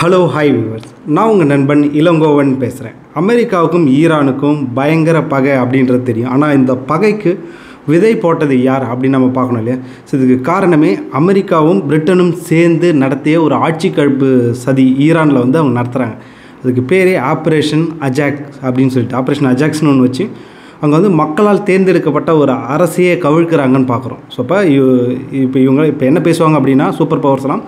Hello hi viewers, நான் உங்கள் நண்பன் இளங்கோவன் பேசுகிறேன். அமெரிக்காவுக்கும் ஈரானுக்கும் பயங்கர பகை அப்படின்றது தெரியும். ஆனால் இந்த பகைக்கு விதை போட்டது யார் அப்படின்னு நம்ம பார்க்கணும் இல்லையா? ஸோ இதுக்கு காரணமே அமெரிக்காவும் பிரிட்டனும் சேர்ந்து நடத்திய ஒரு ஆட்சி கழிப்பு சதி ஈரானில் வந்து அவங்க நடத்துகிறாங்க. அதுக்கு பேரே ஆப்ரேஷன் அஜாக்ஸ் அப்படின்னு சொல்லிட்டு ஆப்ரேஷன் அஜாக்ஸ்னு ஒன்று வச்சு அங்கே வந்து மக்களால் தேர்ந்தெடுக்கப்பட்ட ஒரு அரசையே கவிழ்க்கிறாங்கன்னு பார்க்குறோம். ஸோ இவங்க இப்போ என்ன பேசுவாங்க அப்படின்னா, சூப்பர் பவர்ஸ்லாம்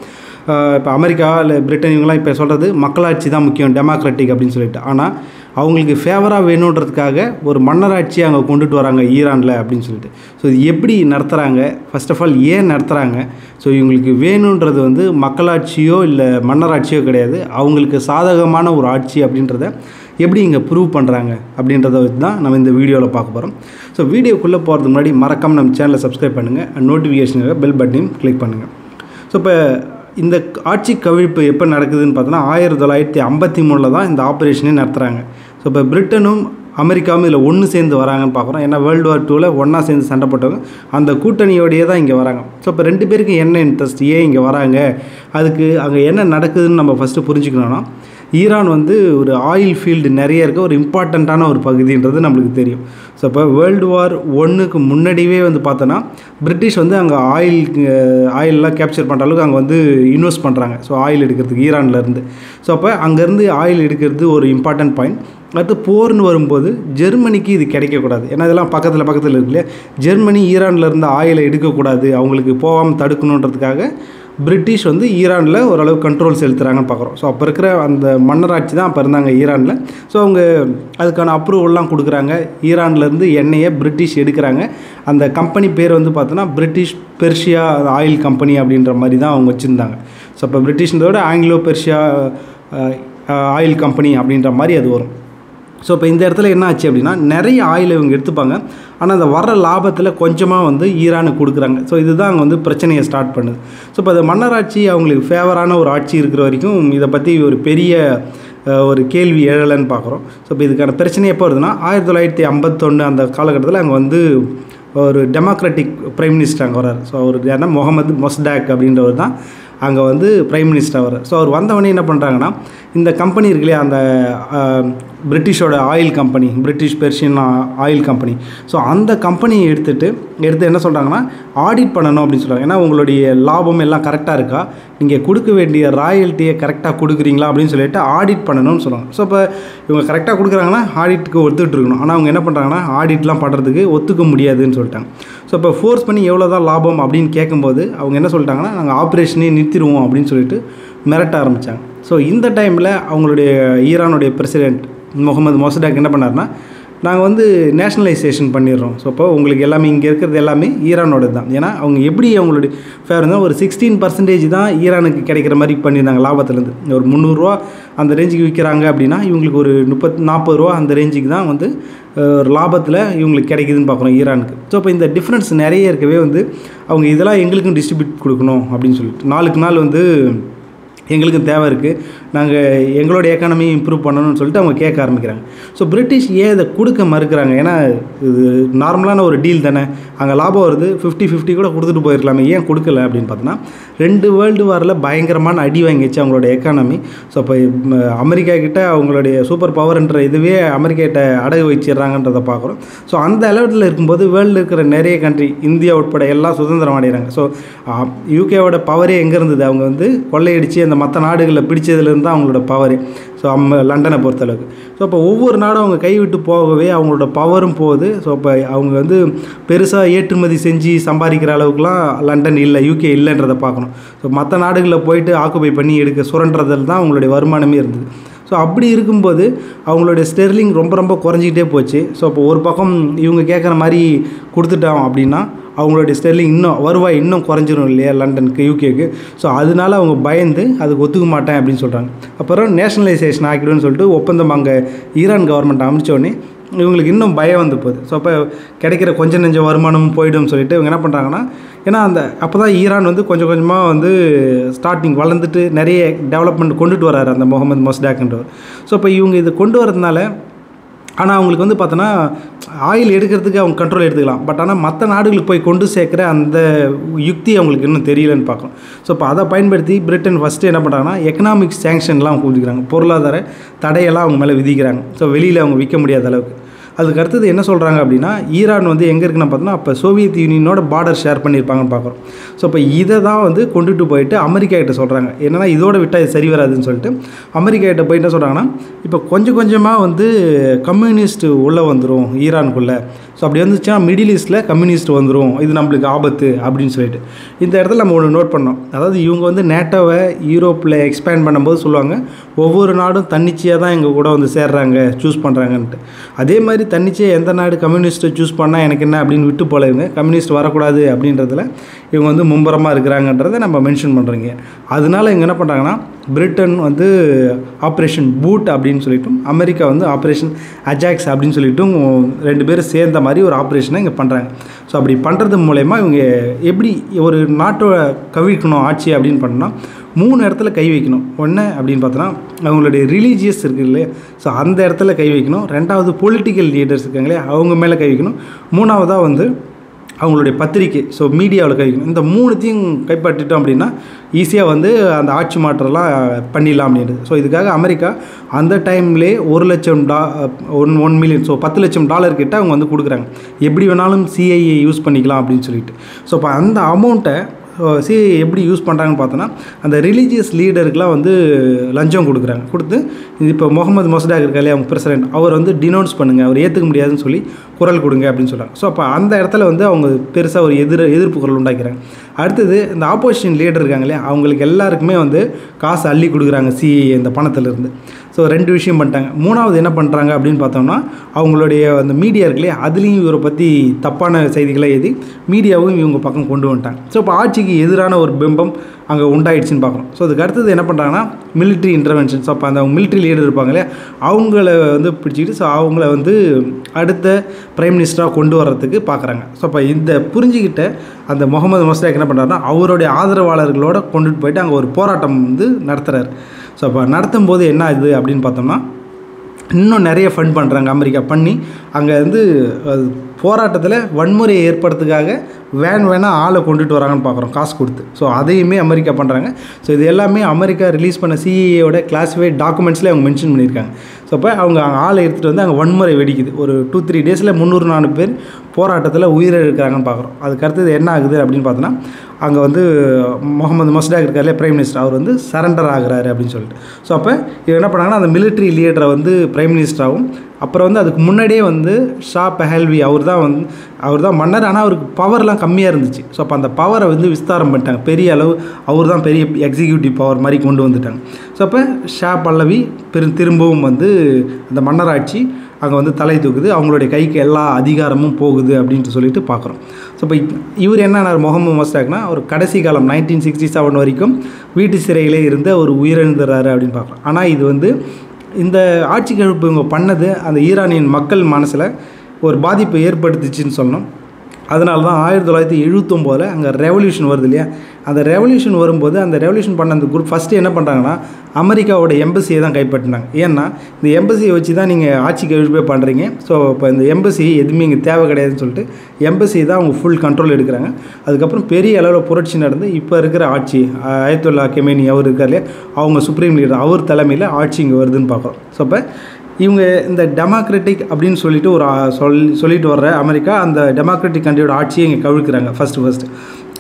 இப்போ அமெரிக்கா இல்லை பிரிட்டன் இவங்களாம் இப்போ சொல்கிறது மக்களாட்சி தான் முக்கியம், டெமோக்ராட்டிக் அப்படின்னு சொல்லிட்டு. ஆனால் அவங்களுக்கு ஃபேவராக வேணுன்றதுக்காக ஒரு மன்னராட்சியை அங்கே கொண்டுட்டு வராங்க ஈரானில் அப்படின்னு சொல்லிட்டு. ஸோ இது எப்படி நடத்துகிறாங்க, ஃபர்ஸ்ட் ஆஃப் ஆல் ஏன் நடத்துகிறாங்க? ஸோ இவங்களுக்கு வேணுன்றது வந்து மக்களாட்சியோ இல்லை மன்னராட்சியோ கிடையாது, அவங்களுக்கு சாதகமான ஒரு ஆட்சி அப்படின்றத எப்படி இங்கே ப்ரூவ் பண்ணுறாங்க அப்படின்றத வச்சு தான் நம்ம இந்த வீடியோவில் பார்க்க போகிறோம். ஸோ வீடியோக்குள்ளே போகிறதுக்கு முன்னாடி மறக்காமல் நம்ம சேனலை சப்ஸ்கிரைப் பண்ணுங்கள், நோட்டிஃபிகேஷனுக்காக பெல் பட்டனையும் கிளிக் பண்ணுங்கள். ஸோ இப்போ இந்த ஆட்சி கவிழ்ப்பு எப்போ நடக்குதுன்னு பார்த்தோன்னா 1953 தான் இந்த ஆப்ரேஷனே நடத்துகிறாங்க. ஸோ இப்போ பிரிட்டனும் அமெரிக்காவும் இதில் ஒன்று சேர்ந்து வராங்கன்னு பார்க்குறோம். ஏன்னா வேர்ல்டு வார் 2ல் ஒன்றா சேர்ந்து சண்டை போட்டவங்க அந்த கூட்டணியோடையே தான் இங்கே வராங்க. ஸோ இப்போ ரெண்டு பேருக்கும் என்ன இன்ட்ரெஸ்ட், ஏன் இங்கே வராங்க, அதுக்கு அங்கே என்ன நடக்குதுன்னு நம்ம ஃபஸ்ட்டு புரிஞ்சுக்கணும்னா, ஈரான் வந்து ஒரு ஆயில் ஃபீல்டு நிறைய இருக்க ஒரு இம்பார்ட்டண்ட்டான ஒரு பகுதின்றது நம்மளுக்கு தெரியும். ஸோ இப்போ வேர்ல்டு வார் 1க்கு முன்னாடியே வந்து பார்த்தோன்னா பிரிட்டிஷ் வந்து அங்கே ஆயிலெலாம் கேப்சர் பண்ணுற அளவுக்கு அங்கே வந்து இன்வெஸ்ட் பண்ணுறாங்க. ஸோ ஆயில் எடுக்கிறதுக்கு ஈரான்லேருந்து. ஸோ அப்போ அங்கேருந்து ஆயில் எடுக்கிறது ஒரு இம்பார்ட்டன்ட் பாயிண்ட். அடுத்து போர்னு வரும்போது ஜெர்மனிக்கு இது கிடைக்கக்கூடாது. ஏன்னா இதெல்லாம் பக்கத்தில் இருக்கு இல்லையா? ஜெர்மனி ஈரான்லேருந்து ஆயிலை எடுக்கக்கூடாது, அவங்களுக்கு போகாமல் தடுக்கணுன்றதுக்காக பிரிட்டிஷ் வந்து ஈரானில் ஓரளவு கண்ட்ரோல் செலுத்துகிறாங்கன்னு பார்க்குறோம். ஸோ அப்போ இருக்கிற அந்த மன்னராட்சி தான் அப்போ இருந்தாங்க ஈரானில். ஸோ அவங்க அதுக்கான அப்ரூவல்லாம் கொடுக்குறாங்க. ஈரான்லேருந்து எண்ணெயை பிரிட்டிஷ் எடுக்கிறாங்க. அந்த கம்பெனி பேர் வந்து பார்த்தோன்னா பிரிட்டிஷ் பெர்ஷியா ஆயில் கம்பெனி அப்படின்ற மாதிரி தான் அவங்க வச்சுருந்தாங்க. ஸோ இப்போ பிரிட்டிஷ்ன்றதோட ஆங்கிலோ பெர்ஷியா ஆயில் கம்பெனி அப்படின்ற மாதிரி அது வரும். ஸோ இப்போ இந்த இடத்துல என்ன ஆச்சு அப்படின்னா, நிறைய ஆயில் இவங்க எடுத்துப்பாங்க, ஆனால் அந்த வர்ற லாபத்தில் கொஞ்சமாக வந்து ஈரானுக்கு கொடுக்குறாங்க. ஸோ இதுதான் அங்கே வந்து பிரச்சனையை ஸ்டார்ட் பண்ணுது. ஸோ இப்போ அது மன்னராட்சி அவங்களுக்கு ஃபேவரான ஒரு ஆட்சி இருக்கிற வரைக்கும் இதை பற்றி ஒரு பெரிய ஒரு கேள்வி எழலைன்னு பார்க்குறோம். ஸோ இப்போ இதுக்கான பிரச்சனை எப்போ வருதுன்னா, 1951 அந்த காலகட்டத்தில் அங்கே வந்து ஒரு டெமோக்ராட்டிக் பிரைம் மினிஸ்டர் அங்கே வர்றார். ஸோ அவர் யாருன்னா முகமது மொஸ்டாக் அப்படின்றவர் தான் அங்கே வந்து பிரைம் மினிஸ்டர் அவர். ஸோ அவர் வந்தவொடனே என்ன பண்ணுறாங்கன்னா, இந்த கம்பெனி இருக்கு இல்லையா, அந்த பிரிட்டிஷோட oil company, British Persian oil company, so அந்த கம்பெனியை எடுத்து என்ன சொல்கிறாங்கன்னா, ஆடிட் பண்ணணும் அப்படின்னு சொல்கிறாங்க. ஏன்னா உங்களுடைய லாபம் எல்லாம் கரெக்டாக இருக்கா, நீங்கள் கொடுக்க வேண்டிய ராயல்ட்டியை கரெக்டாக கொடுக்குறீங்களா அப்படின்னு சொல்லிட்டு ஆடிட் பண்ணணும்னு சொல்லுவாங்க. ஸோ இப்போ இவங்க கரெக்டாக கொடுக்குறாங்கன்னா ஆடிட்டுக்கு ஒத்துக்கிட்டு இருக்கணும். ஆனால் அவங்க என்ன பண்ணுறாங்கன்னா, ஆடிட்லாம் பண்ணுறதுக்கு ஒத்துக்க முடியாதுன்னு சொல்லிட்டாங்க. ஸோ இப்போ ஃபோர்ஸ் பண்ணி எவ்வளோ தான் லாபம் அப்படின்னு கேட்கும்போது அவங்க என்ன சொல்லிட்டாங்கன்னா, நாங்கள் ஆப்ரேஷனே நிறுத்திடுவோம் அப்படின்னு சொல்லிட்டு மிரட்ட ஆரம்பித்தாங்க. ஸோ இந்த டைமில் அவங்களுடைய ஈரானுடைய பிரசிடெண்ட் முகமது மொசடாக் என்ன பண்ணார்னா, நாங்கள் வந்து நேஷ்னலைசேஷன் பண்ணிடுறோம். ஸோ இப்போ உங்களுக்கு எல்லாமே இங்கே இருக்கிறது எல்லாமே ஈரானோட தான். ஏன்னா அவங்க எப்படி அவங்களுடைய ஃபேவர் இருந்தால் ஒரு 16% தான் ஈரானுக்கு கிடைக்கிற மாதிரி பண்ணியிருந்தாங்க லாபத்துலேருந்து. ஒரு 300 ரூபா அந்த ரேஞ்சுக்கு விற்கிறாங்க அப்படின்னா இவங்களுக்கு ஒரு 40 ரூபா அந்த ரேஞ்சுக்கு தான் வந்து ஒரு லாபத்தில் இவங்களுக்கு கிடைக்குதுன்னு பார்க்குறோம் ஈரானுக்கு. ஸோ இப்போ இந்த டிஃப்ரென்ஸ் நிறைய இருக்கவே வந்து அவங்க இதெல்லாம் எங்களுக்கும் டிஸ்ட்ரிபியூட் கொடுக்கணும் அப்படின்னு சொல்லிட்டு நாளுக்கு நாள் வந்து எங்களுக்கும் தேவை இருக்குது, நாங்கள் எங்களோட எக்கானமி இம்ப்ரூவ் பண்ணணும்னு சொல்லிட்டு அவங்க கேட்க ஆரம்பிக்கிறாங்க. ஸோ பிரிட்டிஷ் ஏன் இதை கொடுக்க மறுக்கிறாங்க? ஏன்னா இது நார்மலான ஒரு டீல் தானே, அங்கே லாபம் வருது, 50-50 கூட கொடுத்துட்டு போயிருக்கலாமே, ஏன் கொடுக்கல அப்படின்னு பார்த்தோன்னா, 2 வேர்ல்டு வாரில் பயங்கரமான அடி வாங்கிச்சு அவங்களோட எக்கானமி. ஸோ இப்போ அமெரிக்கா கிட்ட அவங்களுடைய சூப்பர் பவர்ன்ற இதுவே அமெரிக்கா கிட்ட அடகு வச்சிடுறாங்கன்றதை பார்க்குறோம். ஸோ அந்த அளவில் இருக்கும்போது வேர்ல்டில் இருக்கிற நிறைய கண்ட்ரி, இந்தியா உட்பட எல்லாம் சுதந்திரம் அடைகிறாங்க. ஸோ யூகேவோட பவரே எங்கே இருந்தது, அவங்க வந்து கொள்ளையடித்து அந்த மற்ற நாடுகளில் பிடிச்சதுலேருந்து தான் அவங்களோட பவரு. ஸோ லண்டனை பொறுத்தளவுக்கு. ஸோ இப்போ ஒவ்வொரு நாடும் அவங்க கைவிட்டு போகவே அவங்களோட பவரும் போகுது. ஸோ இப்போ அவங்க வந்து பெருசாக ஏற்றுமதி செஞ்சு சம்பாதிக்கிற அளவுக்குலாம் லண்டன் இல்லை, யூகே இல்லைன்றதை பார்க்கணும். ஸோ மற்ற நாடுகளில் போயிட்டு ஆக்குபை பண்ணி எடுக்க சுரண்டுறதில் தான் அவங்களுடைய வருமானமே இருந்தது. ஸோ அப்படி இருக்கும்போது அவங்களுடைய ஸ்டெர்லிங் ரொம்ப குறைஞ்சிக்கிட்டே போச்சு. ஸோ இப்போ ஒரு பக்கம் இவங்க கேட்குற மாதிரி கொடுத்துட்டோம் அப்படின்னா அவங்களுடைய ஸ்டெர்லிங் வருவாய் இன்னும் குறைஞ்சிரும் இல்லையா லண்டனுக்கு, யூகேக்கு. ஸோ அதனால அவங்க பயந்து அதுக்கு ஒத்துக்க மாட்டேன் அப்படின்னு சொல்கிறாங்க. அப்புறம் நேஷ்னலைசேஷன் ஆக்கிடுன்னு சொல்லிட்டு ஒப்பந்தம் அங்கே ஈரான் கவர்மெண்ட் அமைச்சோடனே இவங்களுக்கு இன்னும் பயம் வந்து போகுது. ஸோ அப்போ கிடைக்கிற கொஞ்சம் நெஞ்ச வருமானமும் போய்டும் சொல்லிட்டு இவங்க என்ன பண்ணுறாங்கன்னா, ஏன்னா அப்போ தான் ஈரான் வந்து கொஞ்சம் கொஞ்சமாக வந்து ஸ்டார்டிங் வளர்ந்துட்டு நிறைய டெவலப்மெண்ட் கொண்டுட்டு வராரு அந்த முகமது மொஸ்டாக்ன்றவர். ஸோ இப்போ இவங்க இது கொண்டு வரதுனால ஆனால் அவங்களுக்கு வந்து பார்த்தோன்னா ஆயில் எடுக்கிறதுக்கு அவங்க கண்ட்ரோல் எடுத்துக்கலாம். பட் ஆனால் மற்ற நாடுகளுக்கு போய் கொண்டு சேர்க்குற அந்த யுக்தி அவங்களுக்கு இன்னும் தெரியலன்னு பார்க்கணும். ஸோ இப்போ அதை பயன்படுத்தி பிரிட்டன் ஃபஸ்ட்டு என்ன பண்ணுறாங்கன்னா எக்கனாமிக் சேங்ஷன்லாம் அவங்க விதிக்கிறாங்க, பொருளாதார தடையெல்லாம் அவங்க மேலே விதிக்கிறாங்க. ஸோ வெளியில் அவங்க விற்க முடியாத அளவுக்கு. அதுக்கு அடுத்தது என்ன சொல்கிறாங்க அப்படின்னா, ஈரான் வந்து எங்கே இருக்குன்னு பார்த்தோன்னா அப்போ சோவியத் யூனியனோட பார்டர் ஷேர் பண்ணியிருப்பாங்கன்னு பார்க்குறோம். ஸோ இப்போ இதை தான் வந்து கொண்டுட்டு போயிட்டு அமெரிக்கா கிட்ட சொல்கிறாங்க. என்னென்னா இதோட விட்டால் இது சரி வராதுன்னு சொல்லிட்டு அமெரிக்கா கிட்ட போய் என்ன சொல்கிறாங்கன்னா, இப்போ கொஞ்சம் கொஞ்சமாக வந்து கம்யூனிஸ்ட் உள்ளே வந்துடும் ஈரானுக்குள்ளே. ஸோ அப்படி வந்துச்சுன்னா மிடில் ஈஸ்ட்டில் கம்யூனிஸ்ட் வந்துடும், இது நம்மளுக்கு ஆபத்து அப்படின்னு சொல்லிட்டு. இந்த இடத்துல நம்ம ஒன்று நோட் பண்ணோம். அதாவது இவங்க வந்து நேட்டோவை யூரோப்பில் எக்ஸ்பேண்ட் பண்ணும்போது சொல்லுவாங்க, ஒவ்வொரு நாடும் தன்னிச்சையாக தான் எங்கள் கூட வந்து சேர்றாங்க, சூஸ் பண்ணுறாங்கன்ட்டு. அதே மாதிரி தன்னிச்சையாக எந்த நாடு கம்யூனிஸ்ட்டை சூஸ் பண்ணால் எனக்கு என்ன அப்படின்னு விட்டு போல இவங்க கம்யூனிஸ்ட் வரக்கூடாது அப்படின்றதுல இவங்க வந்து மும்பரமாக இருக்கிறாங்கன்றதை நம்ம மென்ஷன் பண்ணுறீங்க. அதனால இவங்க என்ன பண்ணுறாங்கன்னா, பிரிட்டன் வந்து ஆப்ரேஷன் பூட் அப்படின்னு சொல்லிட்டும், அமெரிக்கா வந்து ஆப்ரேஷன் அஜாக்ஸ் அப்படின்னு சொல்லிட்டும் 2 பேரும் சேர்ந்த மாதிரி ஒரு ஆப்ரேஷனை இங்கே பண்ணுறாங்க. ஸோ அப்படி பண்ணுறது மூலயமா இவங்க எப்படி ஒரு நாட்டோட கவிழ்க்கணும் ஆட்சி அப்படின்னு பண்ணால் 3 இடத்துல கை வைக்கணும். ஒன்று அப்படின்னு பார்த்தோன்னா அவங்களுடைய ரிலீஜியஸ் இருக்குது இல்லையா, ஸோ அந்த இடத்துல கை வைக்கணும். 2வது பொலிட்டிக்கல் லீடர்ஸ் இருக்காங்களே அவங்க மேலே கை வைக்கணும். 3வதாக வந்து அவங்களுடைய பத்திரிக்கை, ஸோ மீடியாவில் கை வைக்கணும். இந்த 3த்தையும் கைப்பற்றிட்டோம் அப்படின்னா ஈஸியாக வந்து அந்த ஆட்சி மாற்றம்லாம் பண்ணிடலாம் அப்படின்றது. ஸோ இதுக்காக அமெரிக்கா அந்த டைம்லேயே $1 மில்லியன், ஸோ $10 லட்சம் கிட்ட அவங்க வந்து கொடுக்குறாங்க. எப்படி வேணாலும் சிஐஏ யூஸ் பண்ணிக்கலாம் அப்படின்னு சொல்லிட்டு. ஸோ இப்போ அந்த அமௌண்ட்டை சிஐஏ எப்படி யூஸ் பண்ணுறாங்கன்னு பார்த்தோன்னா, அந்த ரிலீஜியஸ் லீடருக்குலாம் வந்து லஞ்சம் கொடுத்து இப்போ முகமது மொசடாக் இருக்காலே அவங்க பிரசிடென்ட், அவர் வந்து டினோன்ஸ் பண்ணுங்கள், அவர் ஏற்றுக்க முடியாதுன்னு சொல்லி குரல் கொடுங்க அப்படின்னு சொல்கிறாங்க. ஸோ அப்போ அந்த இடத்துல வந்து அவங்க பெருசாக ஒரு எதிர்ப்பு குரல் உண்டாக்கிறாங்க. அடுத்தது இந்த ஆப்போசிஷன் லீடர் இருக்காங்களே அவங்களுக்கு எல்லாருக்குமே வந்து காசு அள்ளி கொடுக்குறாங்க சிஐஏ இந்த பணத்திலிருந்து. ஸோ 2 விஷயம் பண்ணிட்டாங்க. 3வது என்ன பண்ணுறாங்க அப்படின்னு பார்த்தோம்னா, அவங்களுடைய அந்த மீடியா இருக்குல்லையே அதுலேயும் இவரை பற்றி தப்பான செய்திகளை எழுதி மீடியாவும் இவங்க பக்கம் கொண்டு வந்துட்டாங்க. ஸோ இப்போ ஆட்சிக்கு எதிரான ஒரு பிம்பம் அங்கே உண்டாயிடுச்சுன்னு பார்க்குறோம். ஸோ அதுக்கு அடுத்தது என்ன பண்ணுறாங்கன்னா மிலிட்ரி இன்டர்வென்ஷன். ஸோ அப்போ அந்த மிலிட்ரி லீடர் இருப்பாங்களே அவங்கள வந்து பிடிச்சிக்கிட்டு ஸோ அவங்கள வந்து அடுத்த பிரைம் மினிஸ்டராக கொண்டு வர்றதுக்கு பார்க்குறாங்க. ஸோ அப்போ இந்த புரிஞ்சுக்கிட்ட அந்த முகமது மொசடாக் என்ன பண்ணுறாருன்னா அவருடைய ஆதரவாளர்களோட கொண்டுட்டு போயிட்டு அங்கே ஒரு போராட்டம் வந்து நடத்துகிறார். ஸோ அப்போ நடத்தும் போது என்ன ஆகுது அப்படின்னு பார்த்தோம்னா, இன்னும் நிறைய ஃபண்ட் பண்ணுறாங்க அமெரிக்கா பண்ணி அங்கே வந்து போராட்டத்தில் வன்முறையை ஏற்படுறதுக்காக வேணால் ஆளை கொண்டுட்டு வராங்கன்னு பார்க்குறோம் காசு கொடுத்து. ஸோ அதையுமே அமெரிக்கா பண்ணுறாங்க. ஸோ இது எல்லாமே அமெரிக்கா ரிலீஸ் பண்ண சிஐஏயோட கிளாஸிஃபைட் டாக்குமெண்ட்ஸில் அவங்க மென்ஷன் பண்ணியிருக்காங்க. ஸோ அப்போ அவங்க ஆளை எடுத்துகிட்டு வந்து அங்கே வன்முறை வெடிக்குது. ஒரு 2-3 டேஸில் 300-400 பேர் போராட்டத்தில் உயிரிழக்கிறாங்கன்னு பார்க்குறோம். அதுக்கு அடுத்தது என்ன ஆகுது அப்படின்னு பார்த்தோன்னா, அங்கே வந்து முகமது மொசடாக் இருக்கார்லே பிரைம் மினிஸ்டர், அவர் வந்து சரண்டர் ஆகிறாரு அப்படின்னு சொல்லிட்டு. ஸோ அப்போ இவங்க என்ன பண்ணாங்கன்னா அந்த மிலிட்ரி லீடரை வந்து பிரைம் மினிஸ்டராகவும், அப்புறம் வந்து அதுக்கு முன்னாடியே வந்து ஷா பெஹல்வி அவர் தான் மன்னர். ஆனால் அவருக்கு பவர்லாம் கம்மியாக இருந்துச்சு. ஸோ அப்போ அந்த பவரை வந்து விஸ்தாரம் பண்ணிட்டாங்க, பெரிய அளவு அவர் தான் பெரிய எக்ஸிக்யூட்டிவ் பவர் மாதிரி கொண்டு வந்துட்டாங்க. ஸோ அப்போ ஷா பல்லவி திரும்பவும் வந்து அந்த மன்னராட்சி அங்கே வந்து தலை தூக்குது, அவங்களுடைய கைக்கு எல்லா அதிகாரமும் போகுது அப்படின்ட்டு சொல்லிட்டு பார்க்குறோம். ஸோ இப்போ இவர் என்ன முகமது மொசடாக்னா ஒரு கடைசி காலம் 1967 வரைக்கும் வீட்டு சிறையிலே இருந்த ஒரு உயிரிழந்துறாரு அப்படின்னு பார்க்குறோம். ஆனால் இது வந்து இந்த ஆட்சி கழிப்பு இவங்க பண்ணது அந்த ஈரானியன் மக்கள் மனசில் ஒரு பாதிப்பை ஏற்படுத்துச்சுன்னு சொல்லணும். அதனால தான் 1979 அங்கே ரெவல்யூஷன் வருது இல்லையா, அந்த ரெவல்யூஷன் வரும்போது அந்த ரெவல்யூஷன் பண்ண அந்த குரூப் ஃபஸ்ட்டு என்ன பண்ணுறாங்கன்னா அமெரிக்காவோட எம்பசியை தான் கைப்பற்றினாங்க. ஏன்னா இந்த எம்பசியை வச்சு தான் நீங்கள் ஆட்சி கழிப்பே பண்ணுறீங்க. ஸோ இப்போ இந்த எம்பசி எதுவுமே இங்கே தேவை கிடையாதுன்னு சொல்லிட்டு எம்பசி தான் அவங்க ஃபுல் கண்ட்ரோல் எடுக்கிறாங்க. அதுக்கப்புறம் பெரிய அளவில் புரட்சி நடந்து இப்போ இருக்கிற ஆட்சி அயத்துல்லா கெமேனி அவர் இருக்கார் இல்லையா, அவங்க சுப்ரீம் லீடர் அவர் தலைமையில் ஆட்சி இங்கே வருதுன்னு பார்க்குறோம். ஸோ இப்போ இவங்க இந்த டெமோக்ராட்டிக் அப்படின்னு சொல்லிட்டு ஒரு சொல்லிட்டு வர்ற அமெரிக்கா அந்த டெமோக்ராட்டிக் கண்ட்ரியோட ஆட்சியை இங்கே கவிழ்க்கிறாங்க ஃபஸ்ட்டு.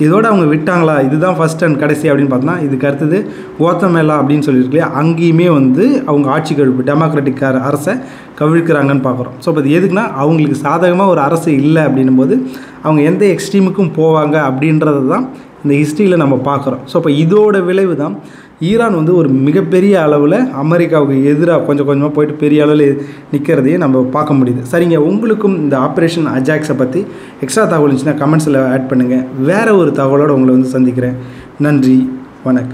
இதோடு அவங்க விட்டாங்களா, இதுதான் ஃபஸ்ட் அண்ட் கடைசி அப்படின்னு பார்த்தோன்னா, இதுக்கு அடுத்தது குவாத்தமேலா அப்படின்னு சொல்லியிருக்கலையா, அங்கேயுமே வந்து அவங்க ஆட்சி கவிழ்ப்பு டெமோக்ராட்டிக் அரசை கவிழ்க்கிறாங்கன்னு பார்க்குறோம். ஸோ இப்போ இது எதுக்குன்னா அவங்களுக்கு சாதகமாக ஒரு அரசு இல்லை அப்படின்னும் போது அவங்க எந்த எக்ஸ்ட்ரீமுக்கும் போவாங்க அப்படின்றது தான் இந்த ஹிஸ்ட்ரியில் நம்ம பார்க்குறோம். ஸோ இப்போ இதோட விளைவு தான் ஈரான் வந்து ஒரு மிகப்பெரிய அளவில் அமெரிக்காவுக்கு எதிராக கொஞ்சம் கொஞ்சமாக போயிட்டு பெரிய அளவில் நிற்கிறதையே நம்ம பார்க்க முடியுது. சரிங்க, உங்களுக்கும் இந்த ஆப்ரேஷன் அஜாக்ஸை பற்றி எக்ஸ்ட்ரா தகவல் இருந்துச்சுன்னா கமெண்ட்ஸில் ஆட் பண்ணுங்கள். வேறு ஒரு தகவலோடு உங்களை வந்து சந்திக்கிறேன். நன்றி, வணக்கம்.